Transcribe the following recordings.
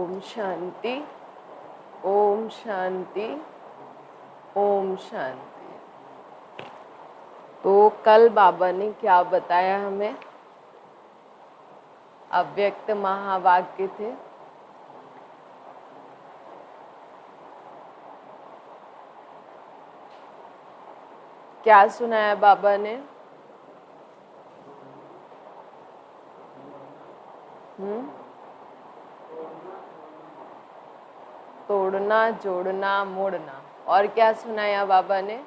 ओम शांति, ओम शांति, ओम शांति। तो कल बाबा ने क्या बताया हमें? अव्यक्त महावाक्य थे। क्या सुनाया बाबा ने? तोड़ना, जोड़ना, मोड़ना। और क्या सुनाया बाबा ने?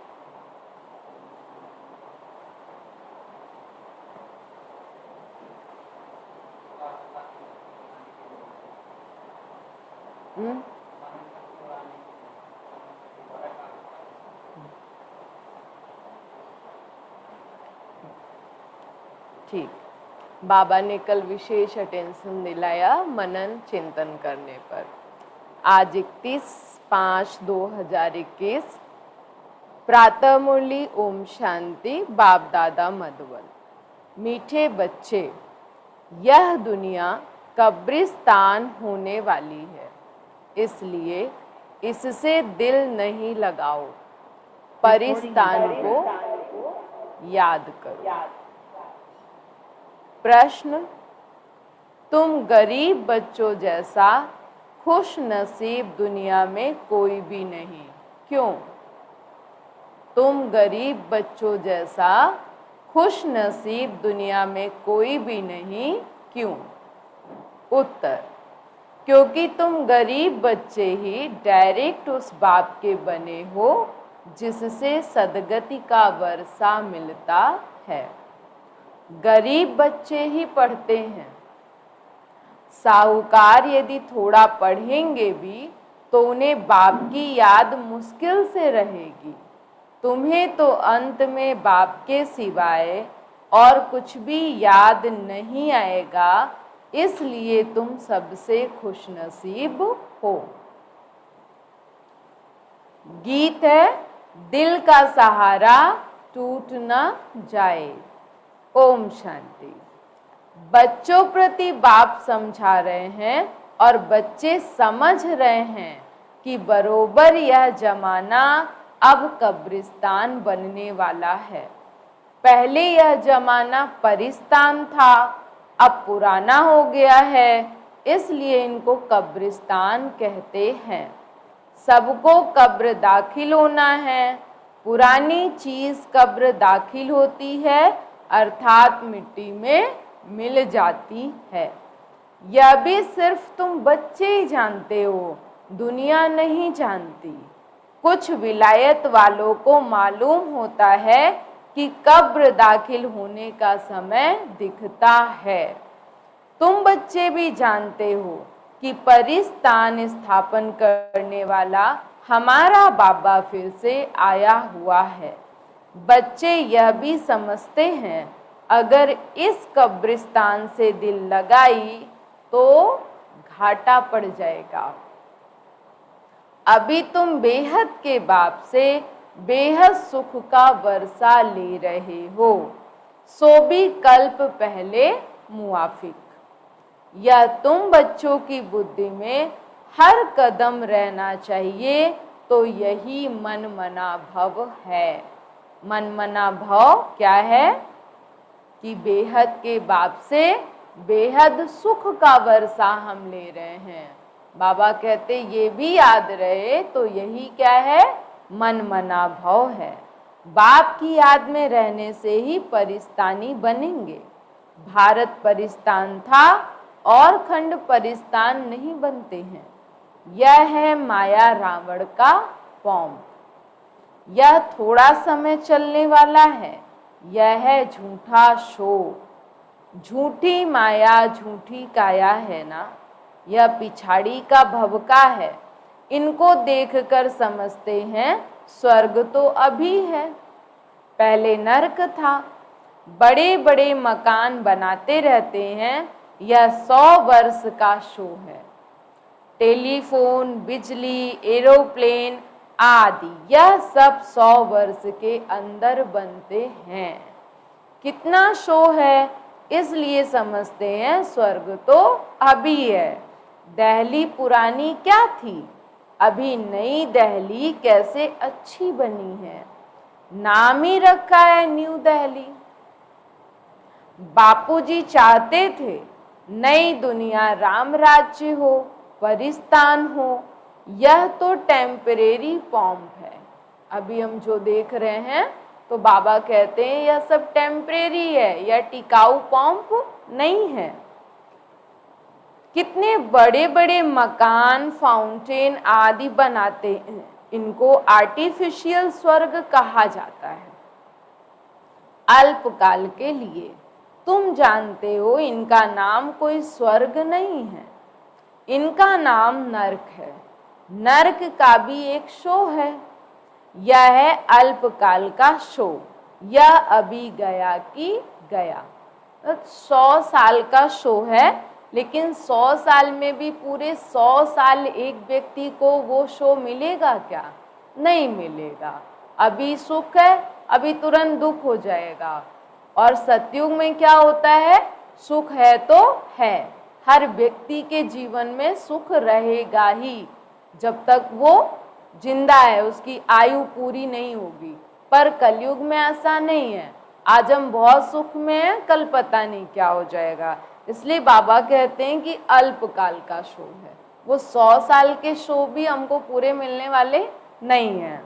ठीक। बाबा ने कल विशेष अटेंशन दिलाया मनन चिंतन करने पर। आज 31/5/2021 प्रातः मुरली ओम शांति बाप दादा मधुबन। मीठे बच्चे, यह दुनिया कब्रिस्तान होने वाली है, इसलिए इससे दिल नहीं लगाओ, परिस्तान को याद करो। प्रश्न, तुम गरीब बच्चों जैसा खुश नसीब दुनिया में कोई भी नहीं, क्यों? तुम गरीब बच्चों जैसा खुश नसीब दुनिया में कोई भी नहीं, क्यों? उत्तर, क्योंकि तुम गरीब बच्चे ही डायरेक्ट उस बाप के बने हो जिससे सदगति का वर्षा मिलता है। गरीब बच्चे ही पढ़ते हैं। साहूकार यदि थोड़ा पढ़ेंगे भी तो उन्हें बाप की याद मुश्किल से रहेगी। तुम्हें तो अंत में बाप के सिवाय और कुछ भी याद नहीं आएगा, इसलिए तुम सबसे खुशनसीब हो। गीत है, दिल का सहारा टूट न जाए। ओम शांति। बच्चों प्रति बाप समझा रहे हैं और बच्चे समझ रहे हैं कि बरोबर यह जमाना अब कब्रिस्तान बनने वाला है। पहले यह जमाना परिस्तान था, अब पुराना हो गया है, इसलिए इनको कब्रिस्तान कहते हैं। सबको कब्र दाखिल होना है। पुरानी चीज कब्र दाखिल होती है अर्थात मिट्टी में मिल जाती है। यह भी सिर्फ तुम बच्चे ही जानते हो, दुनिया नहीं जानती। कुछ विलायत वालों को मालूम होता है कि कब्र दाखिल होने का समय दिखता है। तुम बच्चे भी जानते हो कि परिस्तान स्थापन करने वाला हमारा बाबा फिर से आया हुआ है। बच्चे यह भी समझते हैं अगर इस कब्रिस्तान से दिल लगाई तो घाटा पड़ जाएगा। अभी तुम बेहद के बाप से बेहद सुख का वर्षा ले रहे हो, सो भी कल्प पहले मुआफिक। यह तुम बच्चों की बुद्धि में हर कदम रहना चाहिए, तो यही मन मना भव है। मन मना भव क्या है? कि बेहद के बाप से बेहद सुख का वर्षा हम ले रहे हैं। बाबा कहते ये भी याद रहे, तो यही क्या है? मन मना भव है। बाप की याद में रहने से ही परिस्तानी बनेंगे। भारत परिस्तान था और खंड परिस्तान नहीं बनते हैं। यह है माया रावण का पौंप। यह थोड़ा समय चलने वाला है। यह है झूठा शो, झूठी माया, झूठी काया है ना। यह पिछाड़ी का भवका है। इनको देखकर समझते हैं स्वर्ग तो अभी है, पहले नरक था। बड़े बड़े मकान बनाते रहते हैं। यह 100 वर्ष का शो है। टेलीफोन, बिजली, एरोप्लेन आदि यह सब 100 वर्ष के अंदर बनते हैं। कितना शो है, इसलिए समझते हैं स्वर्ग तो अभी है। दिल्ली पुरानी क्या थी, अभी नई दिल्ली कैसे अच्छी बनी है, नाम ही रखा है न्यू दिल्ली। बापूजी चाहते थे नई दुनिया राम राज्य हो, परिस्तान हो। यह तो टेम्परेरी पॉम्प है। अभी हम जो देख रहे हैं तो बाबा कहते हैं यह सब टेम्परेरी है, यह टिकाऊ पॉम्प नहीं है। कितने बड़े बड़े मकान, फाउंटेन आदि बनाते हैं, इनको आर्टिफिशियल स्वर्ग कहा जाता है, अल्पकाल के लिए। तुम जानते हो इनका नाम कोई स्वर्ग नहीं है, इनका नाम नरक है। नरक का भी एक शो है। यह है अल्पकाल का शो, यह अभी गया कि गया। 100 साल का शो है, लेकिन 100 साल में भी पूरे 100 साल एक व्यक्ति को वो शो मिलेगा क्या? नहीं मिलेगा। अभी सुख है, अभी तुरंत दुख हो जाएगा। और सतयुग में क्या होता है? सुख है तो है, हर व्यक्ति के जीवन में सुख रहेगा ही जब तक वो जिंदा है, उसकी आयु पूरी नहीं होगी। पर कलयुग में ऐसा नहीं है। आज हम बहुत सुख में हैं, कल पता नहीं क्या हो जाएगा। इसलिए बाबा कहते हैं कि अल्पकाल का शो है। वो 100 साल के शो भी हमको पूरे मिलने वाले नहीं हैं।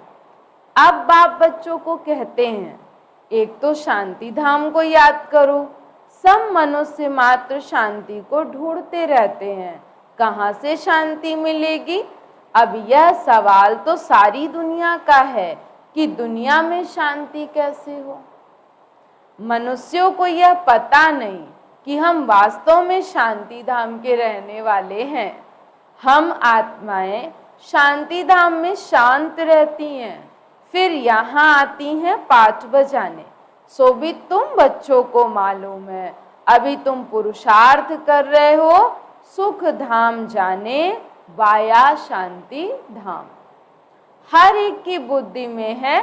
अब बाप बच्चों को कहते हैं, एक तो शांति धाम को याद करो। सब मनुष्य मात्र शांति को ढूंढते रहते हैं, कहाँ से शांति मिलेगी? अब यह सवाल तो सारी दुनिया का है कि दुनिया में शांति कैसे हो। मनुष्यों को यह पता नहीं कि हम वास्तव में शांति धाम के रहने वाले हैं। हम आत्माएं शांति धाम में शांत रहती हैं, फिर यहाँ आती हैं पाठ बजाने। सो भी तुम बच्चों को मालूम है, अभी तुम पुरुषार्थ कर रहे हो सुख धाम जाने वाया शांति धाम। हर एक की बुद्धि में है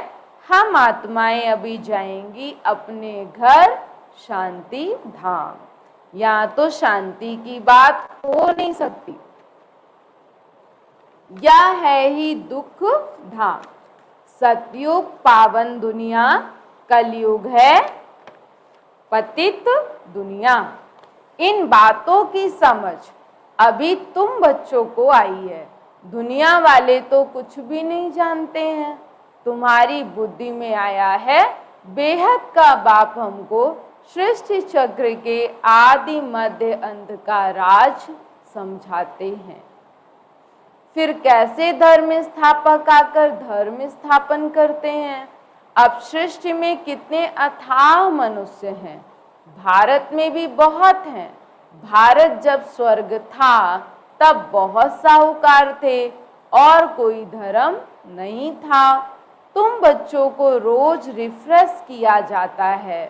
हम आत्माएं अभी जाएंगी अपने घर शांति धाम। यहाँ तो शांति की बात हो नहीं सकती, यह है ही दुख धाम। सतयुग पावन दुनिया, कलयुग है पतित दुनिया। इन बातों की समझ अभी तुम बच्चों को आई है। दुनिया वाले तो कुछ भी नहीं जानते हैं। तुम्हारी बुद्धि में आया है बेहद का बाप हमको सृष्टि चक्र के आदि मध्य अंत का राज समझाते हैं। फिर कैसे धर्म स्थापक आकर धर्म स्थापन करते हैं। अब सृष्टि में कितने अथाह मनुष्य हैं, भारत में भी बहुत हैं। भारत जब स्वर्ग था तब बहुत साहूकार थे और कोई धर्म नहीं था। तुम बच्चों को रोज रिफ्रेश किया जाता है,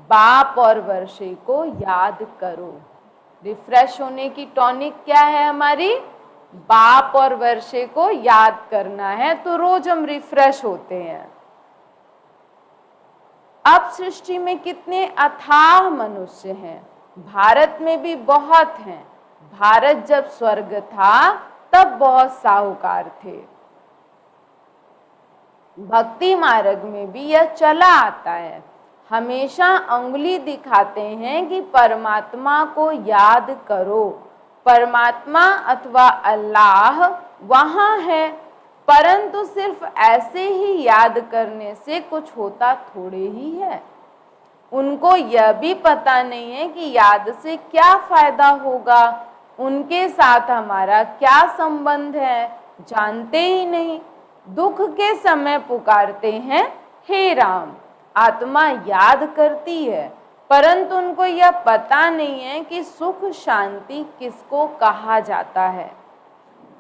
बाप और वर्षे को याद करो। रिफ्रेश होने की टॉनिक क्या है हमारी? बाप और वर्षे को याद करना है, तो रोज हम रिफ्रेश होते हैं। अब सृष्टि में कितने अथाह मनुष्य हैं, भारत में भी बहुत हैं। भारत जब स्वर्ग था तब बहुत साहूकार थे। भक्ति मार्ग में भी यह चला आता है। हमेशा अंगुली दिखाते हैं कि परमात्मा को याद करो। परमात्मा अथवा अल्लाह वहाँ है, परंतु सिर्फ ऐसे ही याद करने से कुछ होता थोड़े ही है। उनको यह भी पता नहीं है कि याद से क्या फायदा होगा, उनके साथ हमारा क्या संबंध है, जानते ही नहीं। दुख के समय पुकारते हैं हे राम, आत्मा याद करती है, परंतु उनको यह पता नहीं है कि सुख शांति किसको कहा जाता है।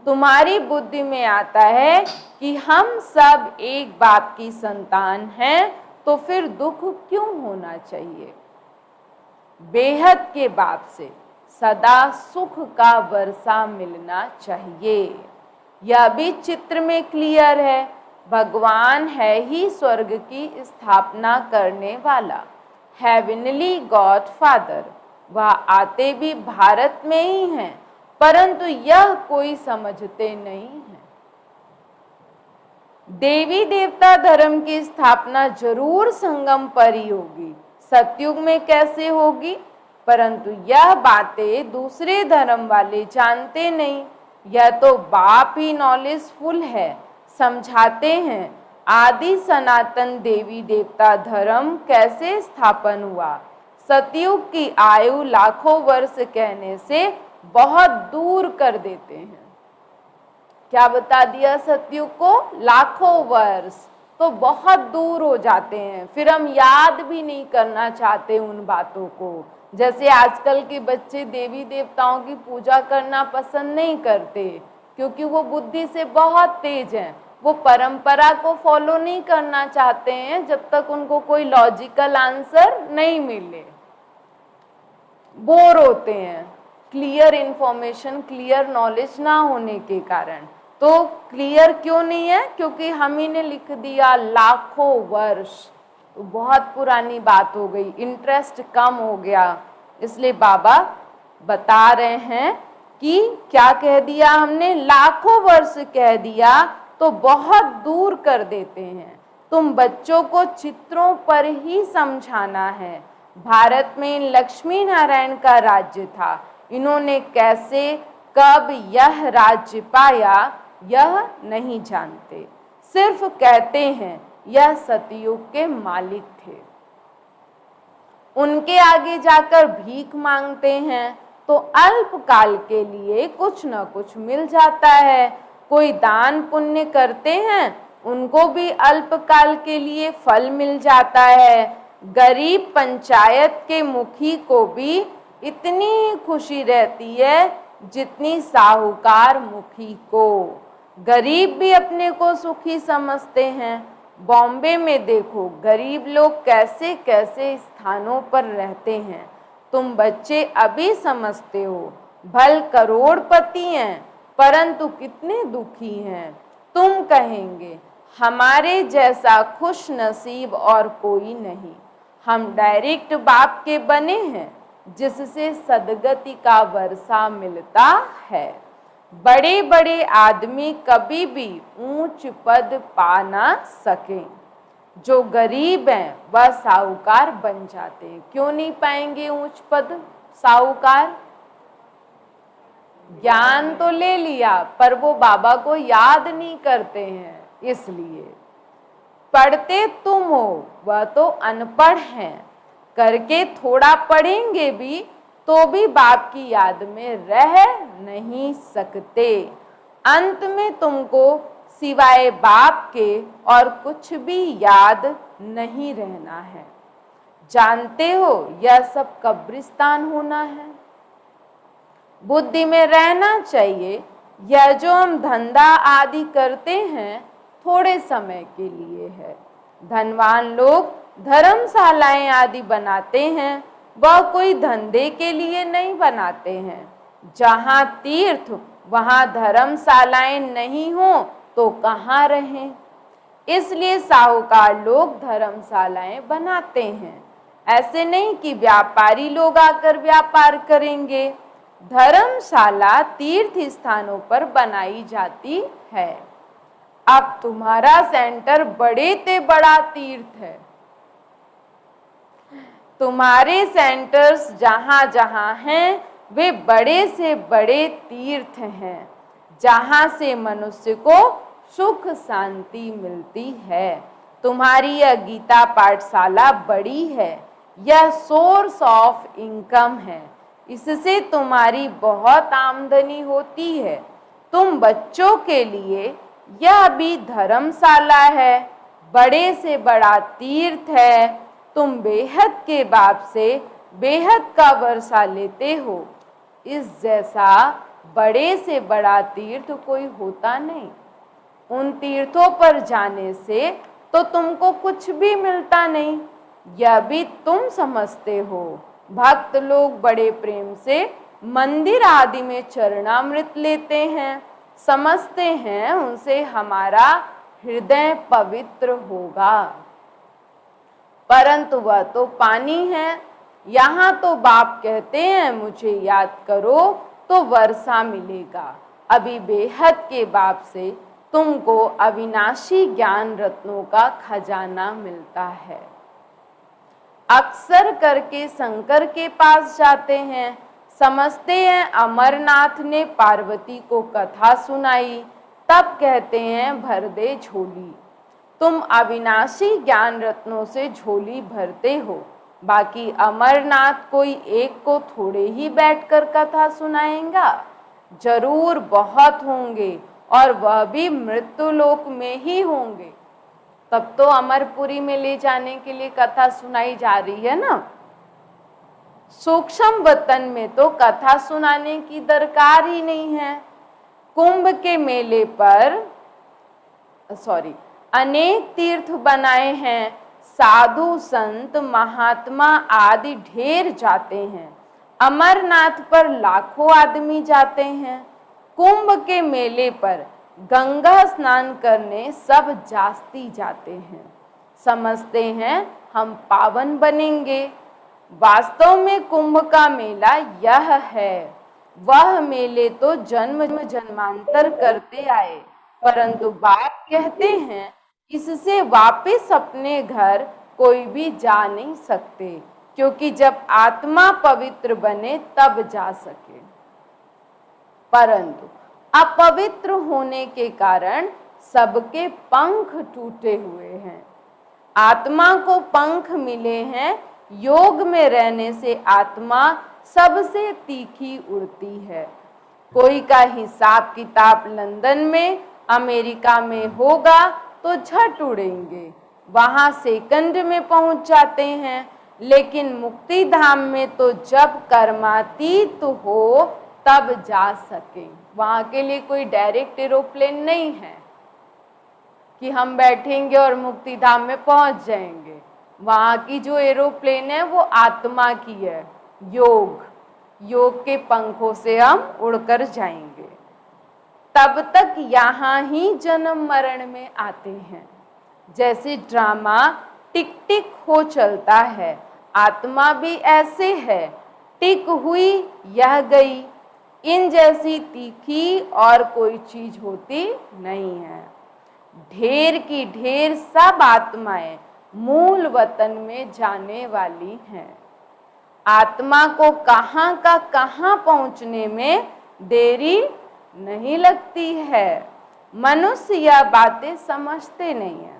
तुम्हारी बुद्धि में आता है कि हम सब एक बाप की संतान हैं, तो फिर दुख क्यों होना चाहिए? बेहद के बाप से सदा सुख का वर्षा मिलना चाहिए। यह भी चित्र में क्लियर है। भगवान है ही स्वर्ग की स्थापना करने वाला, हेवनली गॉड फादर। वह आते भी भारत में ही हैं परंतु यह कोई समझते नहीं है। देवी देवता धर्म की स्थापना जरूर संगम पर ही होगी, सतयुग में कैसे होगी, परंतु यह बातें दूसरे धर्म वाले जानते नहीं। यह तो बाप ही नॉलेजफुल है, समझाते हैं आदि सनातन देवी देवता धर्म कैसे स्थापन हुआ। सतयुग की आयु लाखों वर्ष कहने से बहुत दूर कर देते हैं। क्या बता दिया सतयुग को? लाखों वर्ष, तो बहुत दूर हो जाते हैं, फिर हम याद भी नहीं करना चाहते उन बातों को। जैसे आजकल के बच्चे देवी देवताओं की पूजा करना पसंद नहीं करते, क्योंकि वो बुद्धि से बहुत तेज हैं, वो परंपरा को फॉलो नहीं करना चाहते हैं जब तक उनको कोई लॉजिकल आंसर नहीं मिले, बोर होते हैं, क्लियर इंफॉर्मेशन, क्लियर नॉलेज ना होने के कारण। तो क्लियर क्यों नहीं है? क्योंकि हम ही ने लिख दिया लाखों वर्ष, तो बहुत पुरानी बात हो गई, इंटरेस्ट कम हो गया। इसलिए बाबा बता रहे हैं कि क्या कह दिया हमने? लाखों वर्ष कह दिया तो बहुत दूर कर देते हैं। तुम बच्चों को चित्रों पर ही समझाना है। भारत में लक्ष्मी नारायण का राज्य था, इन्होंने कैसे कब यह राज्य पाया यह नहीं जानते, सिर्फ कहते हैं यह सतयुग के मालिक थे। उनके आगे जाकर भीख मांगते हैं तो अल्पकाल के लिए कुछ न कुछ मिल जाता है। कोई दान पुण्य करते हैं, उनको भी अल्पकाल के लिए फल मिल जाता है। गरीब पंचायत के मुखी को भी इतनी खुशी रहती है जितनी साहूकार मुखी को। गरीब भी अपने को सुखी समझते हैं। बॉम्बे में देखो गरीब लोग कैसे कैसे स्थानों पर रहते हैं। तुम बच्चे अभी समझते हो भल करोड़पति हैं, परंतु कितने दुखी हैं। तुम कहेंगे हमारे जैसा खुश नसीब और कोई नहीं, हम डायरेक्ट बाप के बने हैं जिससे सदगति का वर्षा मिलता है। बड़े बड़े आदमी कभी भी ऊंच पद पा ना सके, जो गरीब हैं वह साहूकार बन जाते हैं। क्यों नहीं पाएंगे ऊंच पद साहूकार? ज्ञान तो ले लिया पर वो बाबा को याद नहीं करते हैं, इसलिए। पढ़ते तुम हो, वह तो अनपढ़ हैं, करके थोड़ा पढ़ेंगे भी तो भी बाप की याद में रह नहीं सकते। अंत में तुमको सिवाय बाप के और कुछ भी याद नहीं रहना है। जानते हो यह सब कब्रिस्तान होना है। बुद्धि में रहना चाहिए यह जो हम धंधा आदि करते हैं थोड़े समय के लिए है। धनवान लोग धर्मशालाएं आदि बनाते हैं, वह कोई धंधे के लिए नहीं बनाते हैं। जहाँ तीर्थ वहाँ धर्मशालाएं नहीं हो तो कहाँ रहें। इसलिए साहूकार लोग धर्मशालाएं बनाते हैं। ऐसे नहीं कि व्यापारी लोग आकर व्यापार करेंगे। धर्मशाला तीर्थ स्थानों पर बनाई जाती है। अब तुम्हारा सेंटर बड़े से बड़ा तीर्थ है। तुम्हारे सेंटर्स जहाँ जहाँ हैं वे बड़े से बड़े तीर्थ हैं, जहाँ से मनुष्य को सुख शांति मिलती है। तुम्हारी यह गीता पाठशाला बड़ी है, यह सोर्स ऑफ इनकम है, इससे तुम्हारी बहुत आमदनी होती है। तुम बच्चों के लिए यह भी धर्मशाला है, बड़े से बड़ा तीर्थ है। तुम बेहद के बाप से बेहद का वर्षा लेते हो। इस जैसा बड़े से बड़ा तीर्थ कोई होता नहीं। उन तीर्थों पर जाने से तो तुमको कुछ भी मिलता नहीं, यह भी तुम समझते हो। भक्त लोग बड़े प्रेम से मंदिर आदि में चरणामृत लेते हैं, समझते हैं उनसे हमारा हृदय पवित्र होगा, परंतु वह तो पानी है। यहाँ तो बाप कहते हैं मुझे याद करो तो वर्षा मिलेगा। अभी बेहद के बाप से तुमको अविनाशी ज्ञान रत्नों का खजाना मिलता है। अक्सर करके शंकर के पास जाते हैं, समझते हैं अमरनाथ ने पार्वती को कथा सुनाई, तब कहते हैं भर दे झोली। तुम अविनाशी ज्ञान रत्नों से झोली भरते हो, बाकी अमरनाथ कोई एक को थोड़े ही बैठकर कथा सुनाएगा, जरूर बहुत होंगे और वह भी मृत्यु लोक में ही होंगे। तब तो अमरपुरी में ले जाने के लिए कथा सुनाई जा रही है ना। सूक्ष्म वतन में तो कथा सुनाने की दरकार ही नहीं है। कुंभ के मेले पर अनेक तीर्थ बनाए हैं, साधु संत महात्मा आदि ढेर जाते हैं। अमरनाथ पर लाखों आदमी जाते हैं। कुंभ के मेले पर गंगा स्नान करने सब जास्ती जाते हैं, समझते हैं हम पावन बनेंगे। वास्तव में कुंभ का मेला यह है, वह मेले तो जन्म जन्मांतर करते आए, परंतु बाप कहते हैं इससे वापस अपने घर कोई भी जा नहीं सकते, क्योंकि जब आत्मा पवित्र बने तब जा सके। परंतु अपवित्र होने के कारण सबके पंख टूटे हुए हैं। आत्मा को पंख मिले हैं, योग में रहने से आत्मा सबसे तीखी उड़ती है। कोई का हिसाब किताब लंदन में अमेरिका में होगा तो झट उड़ेंगे, वहां सेकंड में पहुंच जाते हैं। लेकिन मुक्ति धाम में तो जब कर्मातीत हो तब जा सके। वहां के लिए कोई डायरेक्ट एरोप्लेन नहीं है कि हम बैठेंगे और मुक्ति धाम में पहुंच जाएंगे। वहां की जो एरोप्लेन है वो आत्मा की है, योग के पंखों से हम उड़कर जाएंगे। तब तक यहाँ ही जन्म मरण में आते हैं। जैसे ड्रामा टिक टिक हो चलता है, आत्मा भी ऐसे है, टिक हुई यह गई। इन जैसी तीखी और कोई चीज होती नहीं है। ढेर की ढेर सब आत्माएं मूल वतन में जाने वाली हैं। आत्मा को कहाँ का कहाँ पहुँचने में देरी नहीं लगती है। मनुष्य यह बातें समझते नहीं है।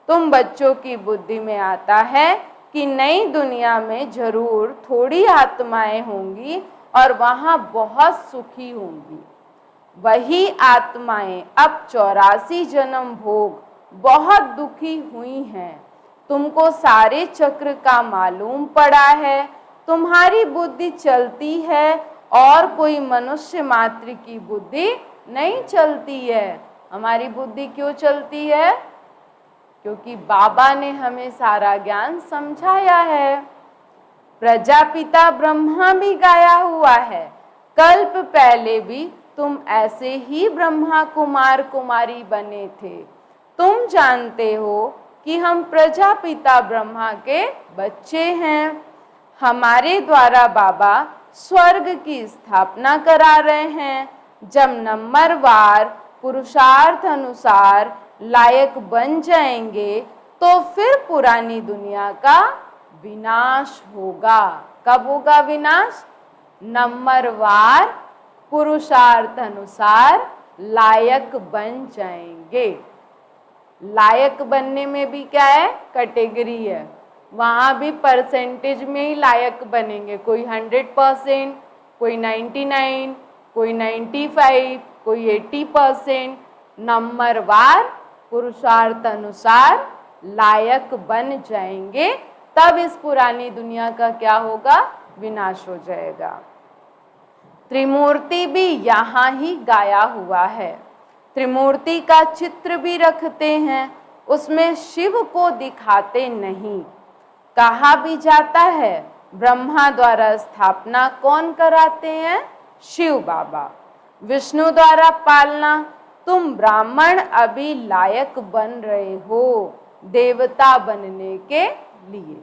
तुम बच्चों की बुद्धि में आता है कि नई दुनिया में जरूर थोड़ी आत्माएं होंगी और वहां बहुत सुखी होंगी। वही आत्माएं अब 84 जन्म भोग बहुत दुखी हुई हैं। तुमको सारे चक्र का मालूम पड़ा है, तुम्हारी बुद्धि चलती है और कोई मनुष्य मात्र की बुद्धि नहीं चलती है। हमारी बुद्धि क्यों चलती है? क्योंकि बाबा ने हमें सारा ज्ञान समझाया है। प्रजापिता ब्रह्मा भी गाया हुआ है, कल्प पहले भी तुम ऐसे ही ब्रह्मा कुमार कुमारी बने थे। तुम जानते हो कि हम प्रजापिता ब्रह्मा के बच्चे हैं। हमारे द्वारा बाबा स्वर्ग की स्थापना करा रहे हैं। जब नंबरवार पुरुषार्थ अनुसार लायक बन जाएंगे तो फिर पुरानी दुनिया का विनाश होगा। कब होगा विनाश? नंबरवार पुरुषार्थ अनुसार लायक बन जाएंगे। लायक बनने में भी क्या है? कैटेगरी है। वहाँ भी परसेंटेज में ही लायक बनेंगे। कोई 100%, कोई 99, कोई 95, कोई 80%। नंबरवार पुरुषार्थ अनुसार लायक बन जाएंगे, तब इस पुरानी दुनिया का क्या होगा? विनाश हो जाएगा। त्रिमूर्ति भी यहाँ ही गाया हुआ है। त्रिमूर्ति का चित्र भी रखते हैं, उसमें शिव को दिखाते नहीं। कहा भी जाता है ब्रह्मा द्वारा स्थापना कौन कराते हैं? शिव बाबा। विष्णु द्वारा पालना। तुम ब्राह्मण अभी लायक बन रहे हो देवता बनने के लिए।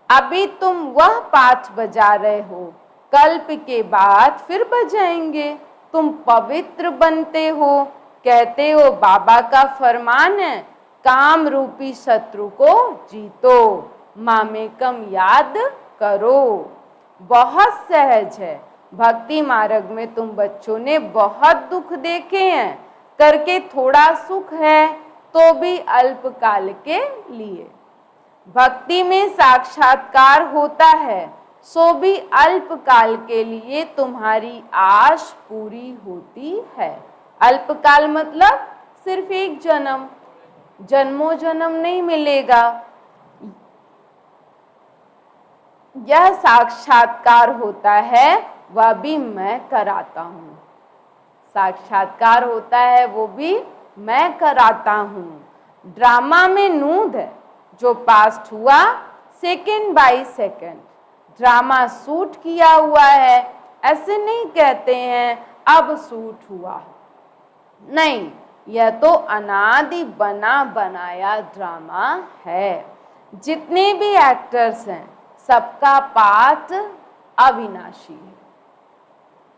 अभी तुम वह पाठ बजा रहे हो कल्प के बाद फिर बजाएंगे। तुम पवित्र बनते हो, कहते हो बाबा का फरमान है, काम रूपी शत्रु को जीतो, मामेकम याद करो। बहुत सहज है। भक्ति मार्ग में तुम बच्चों ने बहुत दुख देखे हैं, करके थोड़ा सुख है तो भी अल्पकाल के लिए। भक्ति में साक्षात्कार होता है, सो भी अल्पकाल के लिए तुम्हारी आश पूरी होती है। अल्पकाल मतलब सिर्फ एक जन्म, जन्मों जन्म नहीं मिलेगा। यह साक्षात्कार होता है, वह भी मैं कराता हूँ। साक्षात्कार होता है वो भी मैं कराता हूँ। ड्रामा में नूंद है, जो पास्ट हुआ second by second. Drama shoot किया हुआ है, ऐसे नहीं कहते हैं अब शूट हुआ, नहीं, यह तो अनादि बना बनाया ड्रामा है। जितने भी एक्टर्स हैं सबका पार्ट अविनाशी है।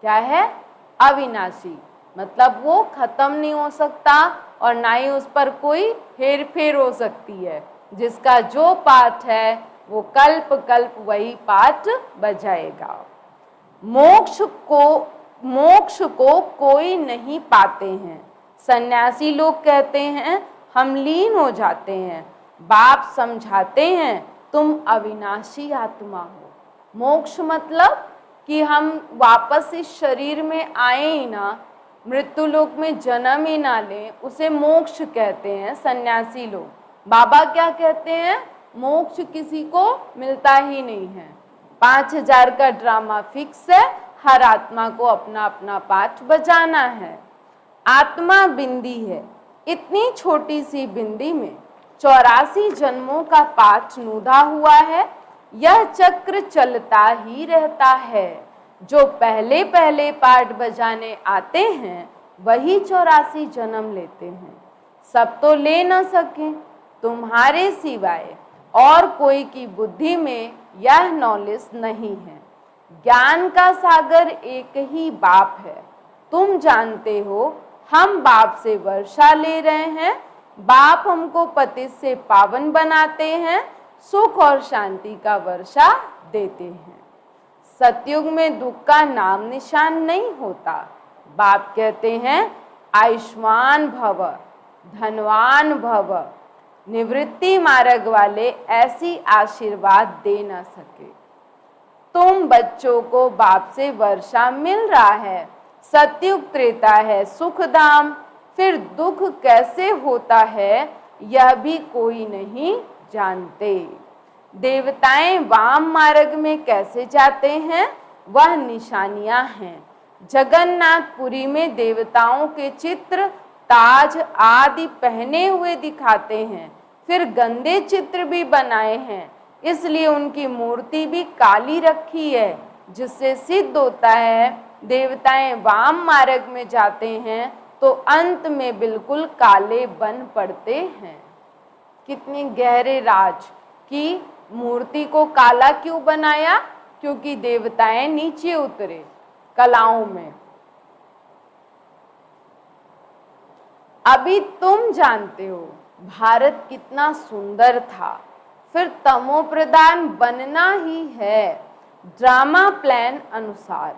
क्या है? अविनाशी, मतलब वो खत्म नहीं हो सकता और ना ही उस पर कोई हेर फेर हो सकती है। जिसका जो पाठ है वो कल्प कल्प वही पाठ बजाएगा। मोक्ष को कोई नहीं पाते हैं। सन्यासी लोग कहते हैं हम लीन हो जाते हैं। बाप समझाते हैं तुम अविनाशी आत्मा हो। मोक्ष मतलब कि हम वापस इस शरीर में आए ही ना, मृत्यु लोक में जन्म ही ना लें, उसे मोक्ष कहते हैं सन्यासी लोग। बाबा क्या कहते हैं? मोक्ष किसी को मिलता ही नहीं है। 5000 का ड्रामा फिक्स है, हर आत्मा को अपना अपना पाठ बजाना है। आत्मा बिंदी है, इतनी छोटी सी बिंदी में 84 जन्मों का पाठ नूधा हुआ है। यह चक्र चलता ही रहता है। जो पहले पहले पाठ बजाने आते हैं वही 84 जन्म लेते हैं। सब तो ले न सके, तुम्हारे सिवाय और कोई की बुद्धि में यह नॉलेज नहीं है। ज्ञान का सागर एक ही बाप है। तुम जानते हो हम बाप से वर्षा ले रहे हैं। बाप हमको पतित से पावन बनाते हैं, सुख और शांति का वर्षा देते हैं। सतयुग में दुख का नाम निशान नहीं होता। बाप कहते हैं आयुष्मान भव, धनवान भव। निवृत्ति मार्ग वाले ऐसी आशीर्वाद दे न सके। तुम बच्चों को बाप से वर्षा मिल रहा है। सतयुग त्रेता है सुखधाम, फिर दुख कैसे होता है यह भी कोई नहीं जानते। देवताएं वाम मार्ग में कैसे जाते हैं वह निशानियां हैं। जगन्नाथपुरी में देवताओं के चित्र ताज आदि पहने हुए दिखाते हैं, फिर गंदे चित्र भी बनाए हैं, इसलिए उनकी मूर्ति भी काली रखी है, जिससे सिद्ध होता है देवताएं वाम मार्ग में जाते हैं तो अंत में बिल्कुल काले बन पड़ते हैं। कितनी गहरे राज की मूर्ति को काला क्यों बनाया? क्योंकि देवताएं नीचे उतरे कलाओं में। अभी तुम जानते हो भारत कितना सुंदर था, फिर तमो प्रधान बनना ही है ड्रामा प्लान अनुसार।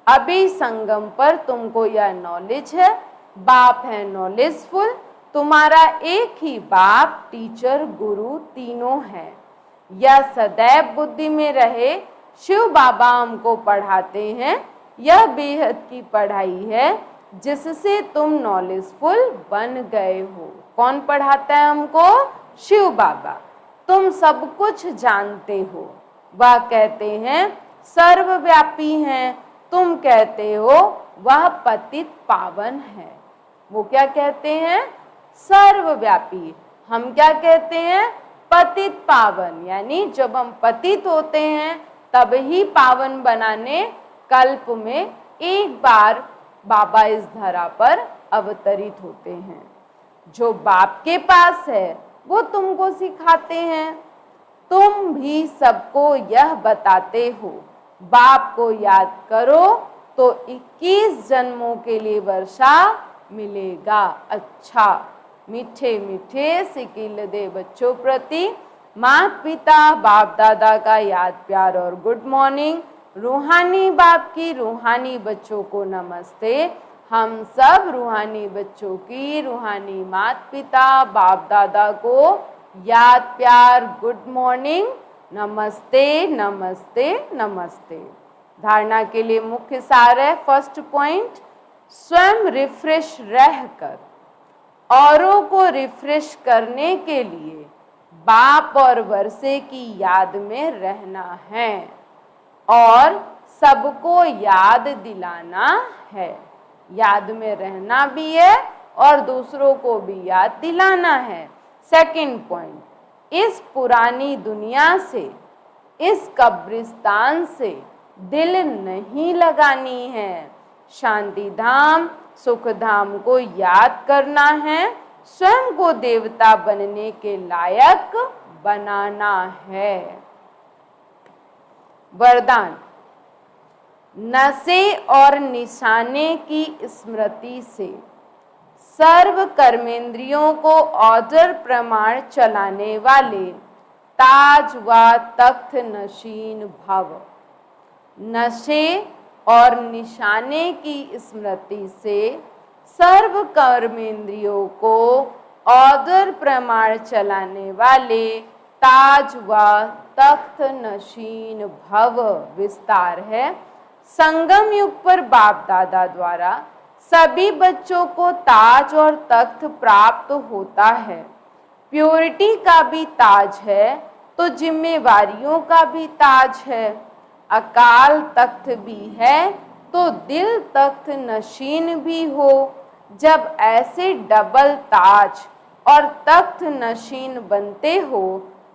अभी संगम पर तुमको यह नॉलेज है, बाप है नॉलेजफुल। तुम्हारा एक ही बाप, टीचर, गुरु तीनों है। यह सदैव बुद्धि में रहे। शिव बाबा हमको पढ़ाते हैं, यह बेहद की पढ़ाई है जिससे तुम नॉलेजफुल बन गए हो। कौन पढ़ाता है हमको? शिव बाबा। तुम सब कुछ जानते हो। वह कहते हैं सर्वव्यापी हैं, तुम कहते हो वह पतित पावन है। वो क्या कहते हैं? सर्वव्यापी। हम क्या कहते हैं? पतित पावन। यानी जब हम पतित होते हैं तब ही पावन बनाने कल्प में एक बार बाबा इस धरा पर अवतरित होते हैं। जो बाप के पास है वो तुमको सिखाते हैं। तुम भी सबको यह बताते हो बाप बाप को याद करो तो 21 जन्मों के लिए वर्षा मिलेगा। अच्छा, मीठे मीठे सिकिल दे बच्चों प्रति माता पिता बाप दादा का याद प्यार और गुड मॉर्निंग। रूहानी बाप की रूहानी बच्चों को नमस्ते। हम सब रूहानी बच्चों की रूहानी माता पिता बाप दादा को याद प्यार गुड मॉर्निंग, नमस्ते नमस्ते नमस्ते। धारणा के लिए मुख्य सार है, फर्स्ट पॉइंट, स्वयं रिफ्रेश रहकर औरों को रिफ्रेश करने के लिए बाप और वर्षे की याद में रहना है और सबको याद दिलाना है। याद में रहना भी है और दूसरों को भी याद दिलाना है। सेकंड पॉइंट, इस पुरानी दुनिया से, इस कब्रिस्तान से दिल नहीं लगानी है। शांति धाम सुख धाम को याद करना है, स्वयं को देवता बनने के लायक बनाना है। वरदान, नशे और निशाने की स्मृति से सर्व कर्मेंद्रियों को ऑर्डर प्रमाण चलाने वाले ताज व तख्त नशीन भव। नशे और निशाने की स्मृति से सर्व कर्मेंद्रियों को ऑर्डर प्रमाण चलाने वाले ताज व तख्त नशीन भव। विस्तार है, संगम युग पर बाप दादा द्वारा सभी बच्चों को ताज और तख्त प्राप्त होता है। प्योरिटी का भी ताज है तो जिम्मेवारियों का भी ताज है। अकाल तख्त भी है तो दिल तख्त नशीन भी हो। जब ऐसे डबल ताज और तख्त नशीन बनते हो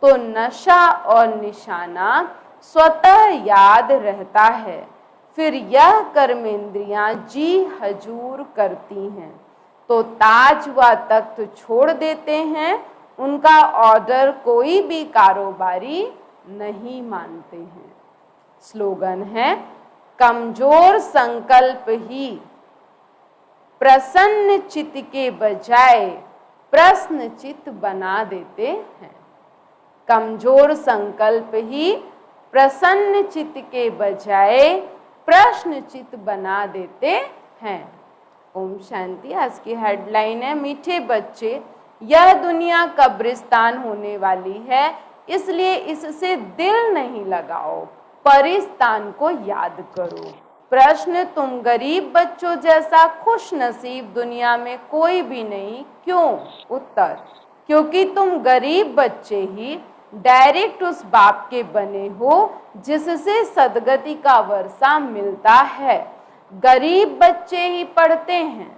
तो नशा और निशाना स्वतः याद रहता है। फिर यह कर्मेंद्रियां जी हजूर करती हैं तो ताज व तख्त छोड़ देते हैं। उनका ऑर्डर कोई भी कारोबारी नहीं मानते हैं। स्लोगन है, कमजोर संकल्प ही प्रसन्न चित्त के बजाय प्रश्न चित्त बना देते हैं। कमजोर संकल्प ही प्रसन्न चित्त के बजाय प्रश्न चित्त बना देते हैं। ओम शांति। आज की हेडलाइन है, मीठे बच्चे, यह दुनिया कब्रिस्तान होने वाली है, इसलिए इससे दिल नहीं लगाओ, परिस्तान को याद करो। प्रश्न, तुम गरीब बच्चों जैसा खुश नसीब दुनिया में कोई भी नहीं, क्यों? उत्तर, क्योंकि तुम गरीब बच्चे ही डायरेक्ट उस बाप के बने हो जिससे सदगति का वर्षा मिलता है। गरीब बच्चे ही पढ़ते हैं।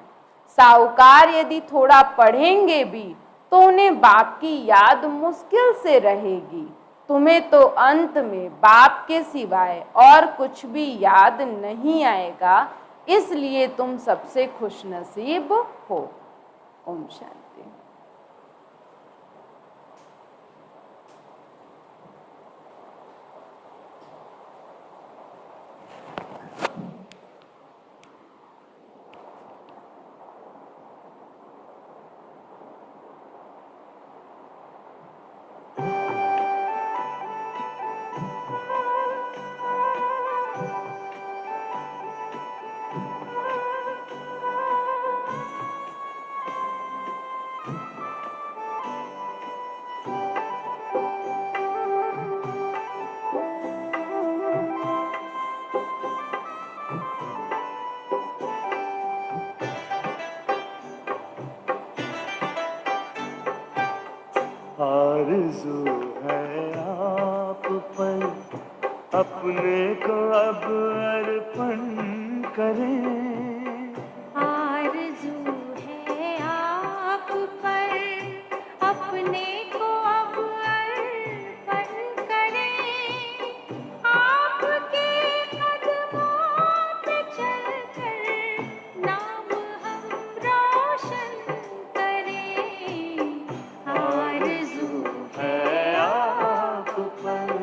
साहूकार यदि थोड़ा पढ़ेंगे भी तो उन्हें बाप की याद मुश्किल से रहेगी। तुम्हें तो अंत में बाप के सिवाय और कुछ भी याद नहीं आएगा, इसलिए तुम सबसे खुशनसीब हो। ओम शांति। आरज़ू है आप पर अपने को अब अर्पण करें। आरज़ू है आप पर अपने को अब अर्पण करें। आपके कदमों पे चलकर नाम हम रोशन करें। आरज़ू है आप पर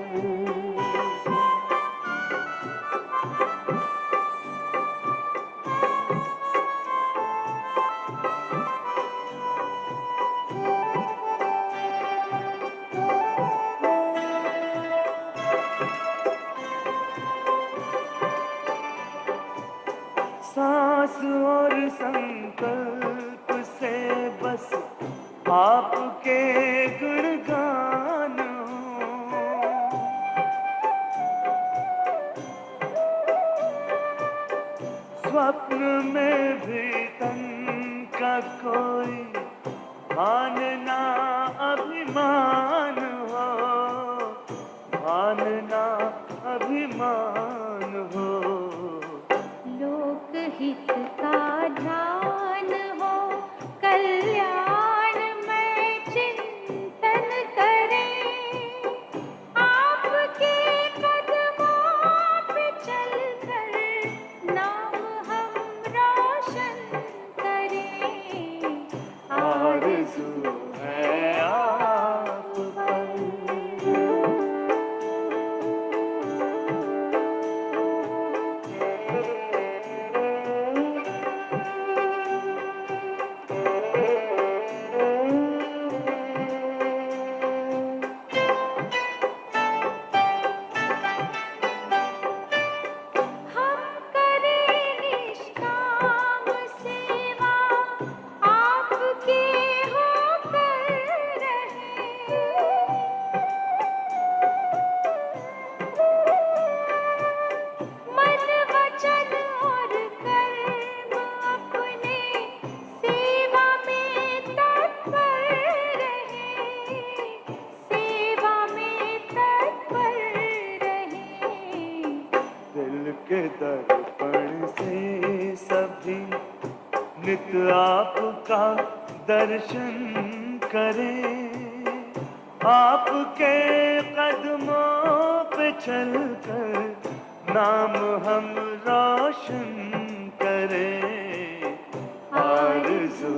आपके गुणगान हो। स्वप्न में भी तन का कोई मानना अभिमान हो, मानना अभिमान हो। लोकहित का ध्यान हो, कल्याण में चिंतन करें, आपके कदमों पे चलकर नाम हम रोशन करें। आरज़ू है आप पर। हम करें निष्काम सेवा, आपके होकर रहें। मन वचन और कर्म अपने सेवा में तत्पर रहें, सेवा में तत्पर रहें। दिल के दर्पण से सभी नित आपका दर्शन करें, आपके कदमों पे चलकर नाम हम रोशन करें। आरज़ू